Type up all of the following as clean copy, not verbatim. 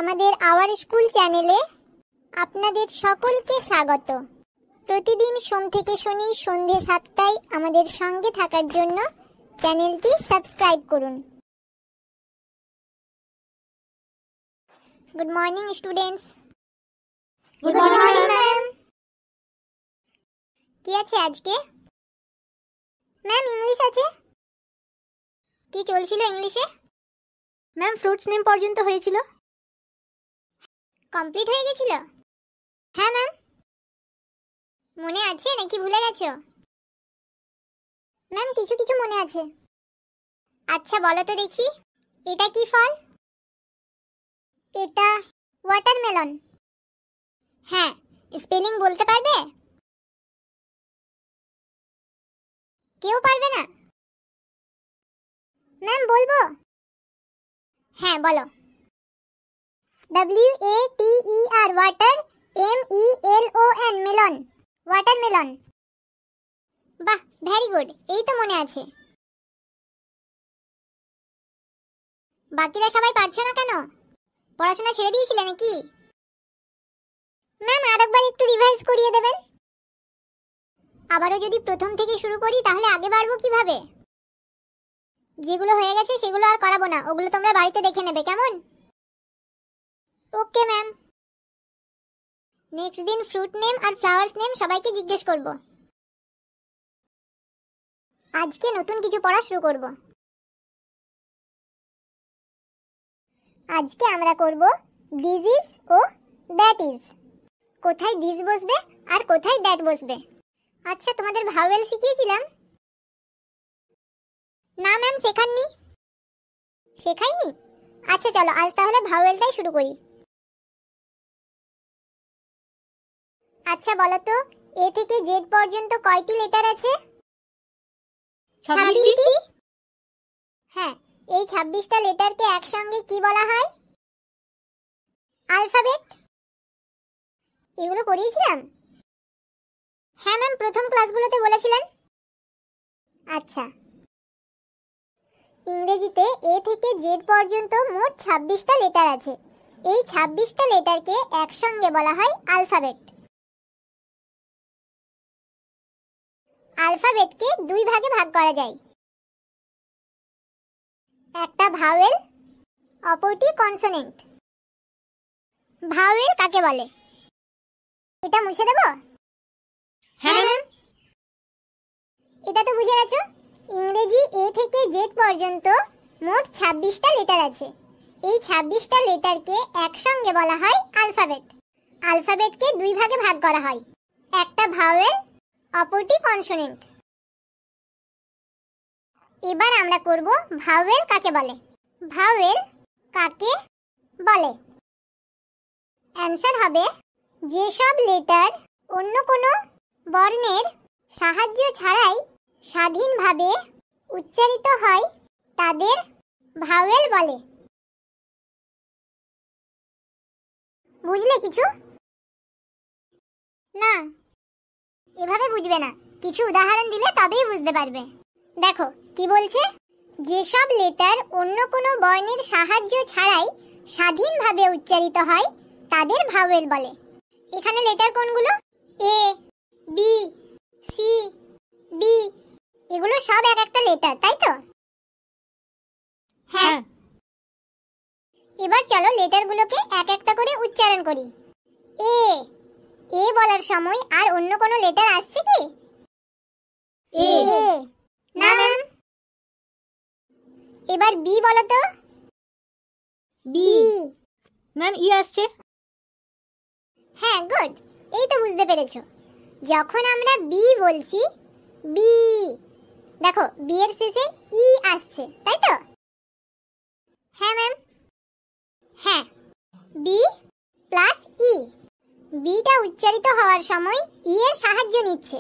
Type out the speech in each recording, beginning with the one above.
আমাদের our school চ্যানেলে আপনাদের সকলকে স্বাগত। প্রতিদিন সোম থেকে শনি সন্ধ্যে 7টায় আমাদের সঙ্গে থাকার জন্য চ্যানেলটি সাবস্ক্রাইব করুন। Good morning students. Good morning ma'am. কি আছে আজকে? ম্যাম ইংলিশ আছে। কি চলছিল ইংলিশে? ম্যাম ফ্রুটস নেম পর্যন্ত হয়েছিল। কমপ্লিট হয়ে গেছিল? হ্যাঁ ম্যাম। মনে আছে নাকি ভুলে গেছো? ম্যাম কিছু কিছু মনে আছে। আচ্ছা বলো তো দেখি, এটা কি ফল? এটা ওয়াটারমেলন। হ্যাঁ, স্পেলিং বলতে পারবে? কেউ পারবে না? ম্যাম বলবো? হ্যাঁ বলো। WATER water, MELON melon, watermelon. বাহ, ভেরি গুড, এই তো মনে আছে। বাকিরা সবাই পারছো না কেন? পড়াশোনা ছেড়ে দিয়েছিলে নাকি? ম্যাম আরেকবার একটু রিভাইজ করিয়ে দেবেন। আবারও যদি প্রথম থেকে শুরু করি তাহলে আগে বাড়বো কিভাবে? যেগুলো হয়ে গেছে সেগুলো আর করাবো না, ওগুলো তোমরা বাড়িতে দেখে নেবে, কেমন? Okay ma'am. নেক্সট দিন ফ্রুট নেম আর ফ্লাওয়ার্স নেম সবাইকে জিজ্ঞেস করব। আজকে নতুন কিছু পড়া শুরু করব। আজকে আমরা করব দিস ইজ ও দ্যাট ইজ। কোথায় দিস বসবে আর কোথায় দ্যাট বসবে। আচ্ছা তোমাদের ভাওয়েল শিখিয়েছিলাম? না ম্যাম শেখাননি। শেখাইনি? আচ্ছা চলো আজ তাহলে ভাওয়েলটাই শুরু করি। আচ্ছা বলো তো, এ থেকে জেড পর্যন্ত কয়টি লেটার আছে? 26টি। হ্যাঁ, এই 26টা লেটারকে একসঙ্গে কি বলা হয়? অ্যালফাবেট। এগুলো করিয়েছিলাম? হ্যাঁ ম্যাম, প্রথম ক্লাসগুলোতে বলেছিলেন। আচ্ছা, ইংরেজিতে এ থেকে জেড পর্যন্ত মোট 26টা লেটার আছে। এই 26টা লেটারকে একসঙ্গে বলা হয় অ্যালফাবেট। অ্যালফাবেটকে দুই ভাগে ভাগ করা যায়, একটা ভাওয়েল, অপরটি কনসোনেন্ট। ভাওয়েল কাকে বলে? এটা মুছে দেব? হ্যাঁ ম্যাম। এটা তো বুঝে গেছো। ইংরেজি এ থেকে জেড পর্যন্ত মোট 26টা লেটার আছে। এই 26টা লেটারকে একসঙ্গে বলা হয় অ্যালফাবেট। অ্যালফাবেটকে দুই ভাগে ভাগ করা হয়, একটা ভাওয়েল, অপরটি কনসোনেন্ট। এবার আমরা করব ভাওয়েল কাকে বলে। ভাওয়েল কাকে বলে? অ্যানসার হবে যেসব লেটার অন্য কোনো বর্ণের সাহায্য ছাড়াই স্বাধীনভাবে উচ্চারিত হয় তাদের ভাওয়েল বলে। বুঝলে কিছু? না, এভাবে বুঝবে না, কিছু উদাহরণ দিলে তবেই বুঝতে পারবে। দেখো কি বলছে, যেসব লেটার অন্য কোনো বর্ণের সাহায্য ছাড়াই স্বাধীনভাবে উচ্চারিত হয় তাদের ভাওয়েল বলে। এখানে লেটার কোনগুলো? এ, বি, সি, ডি, এগুলো সব এক একটা লেটার, তাই তো? হ্যাঁ। এবার চলো লেটারগুলোকে এক একটা করে উচ্চারণ করি। এ, এ বলার সময় আর অন্য কোনো লেটার আসছে কি? এ। না ম্যাম। এবার বি বলো তো। বি। ম্যাম ই আসছে। হ্যাঁ গুড, এই তো বুঝতে পেরেছো। যখন আমরা বি বলছি, বি, দেখো বি এর শেষে ই আসছে, তাই তো? হ্যাঁ ম্যাম। হ্যাঁ, বি প্লাস ই। বিটা উচ্চারিত হওয়ার সময় ই এর সাহায্য নিচ্ছে,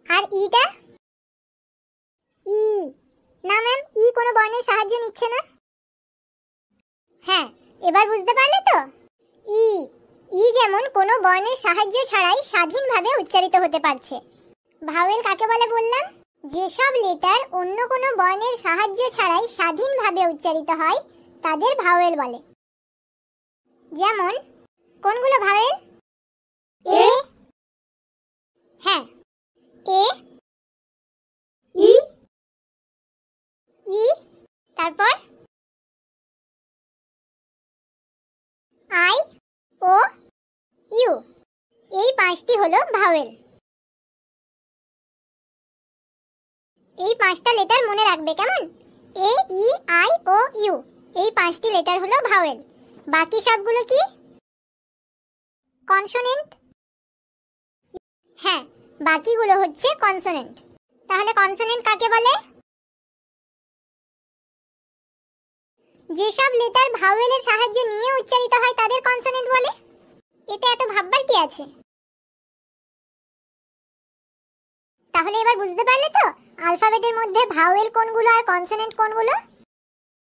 আর ইটা ই। না ম্যাম, ই কোনো বর্ণের সাহায্য নিচ্ছে না। হ্যাঁ, এবার বুঝতে পারলে তো? ই, ই যেমন কোনো বর্ণের সাহায্য ছাড়াই স্বাধীনভাবে উচ্চারিত হতে পারছে। ভাওয়েল কাকে বলে বললাম? যেসব লেটার অন্য কোনো বর্ণের সাহায্য ছাড়াই স্বাধীনভাবে উচ্চারিত হয় তাদের ভাওয়েল বলে। যেমন কোনগুলো ভাওয়েল? এ, হ্যাঁ, এ, ই, ই, তারপর আই, ও, ইউ। এই 5টি হলো ভাওয়েল। এই 5টা লেটার মনে রাখবে, কেমন? এ, ই, আই, ও, ইউ। এই 5টি লেটার হলো ভাওয়েল। বাকি সবগুলো কি? কনসোনেন্ট। হ্যাঁ, বাকিগুলো হচ্ছে কনসোনেন্ট। তাহলে কনসোনেন্ট কাকে বলে? যেসব লেটার ভাওয়েলের সাহায্য নিয়ে উচ্চারিত হয় তাদের কনসোনেন্ট বলে। এতে এত ভাববার কি আছে? তাহলে এবার বুঝতে পারলে তো অ্যালফাবেটের মধ্যে ভাওয়েল কোনগুলো আর কনসোনেন্ট কোনগুলো?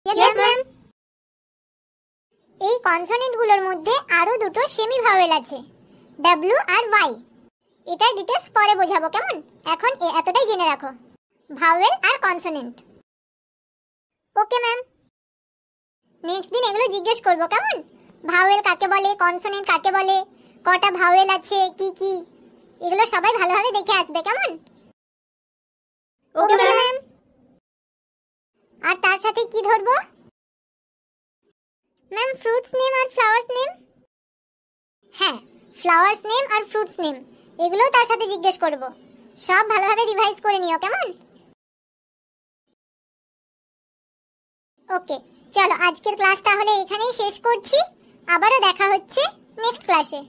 Yes, ma'am. এই কনসোনেন্টগুলোর মধ্যে আরো দুটো সেমি ভাওয়েল আছে, ডাব্লিউ আর ওয়াই। এটার ডিটেইলস পরে বোঝাবো, কেমন? এখন এতটাই জেনে রাখো, ভাওয়েল আর কনসোনেন্ট। Okay ma'am. নেক্সট দিন এগুলো জিজ্ঞেস করবো, কেমন? ভাওয়েল কাকে বলে, কনসোনেন্ট কাকে বলে, কটা ভাওয়েল আছে, কি কি, এগুলো সবাই ভালোভাবে দেখে আসবে, কেমন? Okay ma'am. আর তার সাথে কি ধরবো? ম্যাম, ফ্রুটস নেম আর ফ্লাওয়ার্স নেম। হ্যাঁ, ফ্লাওয়ার্স নেম আর ফ্রুটস নেম এগুলোও তার সাথে জিজ্ঞেস করব। সব ভালোভাবে রিভাইজ করে নিও, কেমন? ওকে, চলো আজকের ক্লাস তাহলে এখানেই শেষ করছি। আবারও দেখা হচ্ছে নেক্সট ক্লাসে।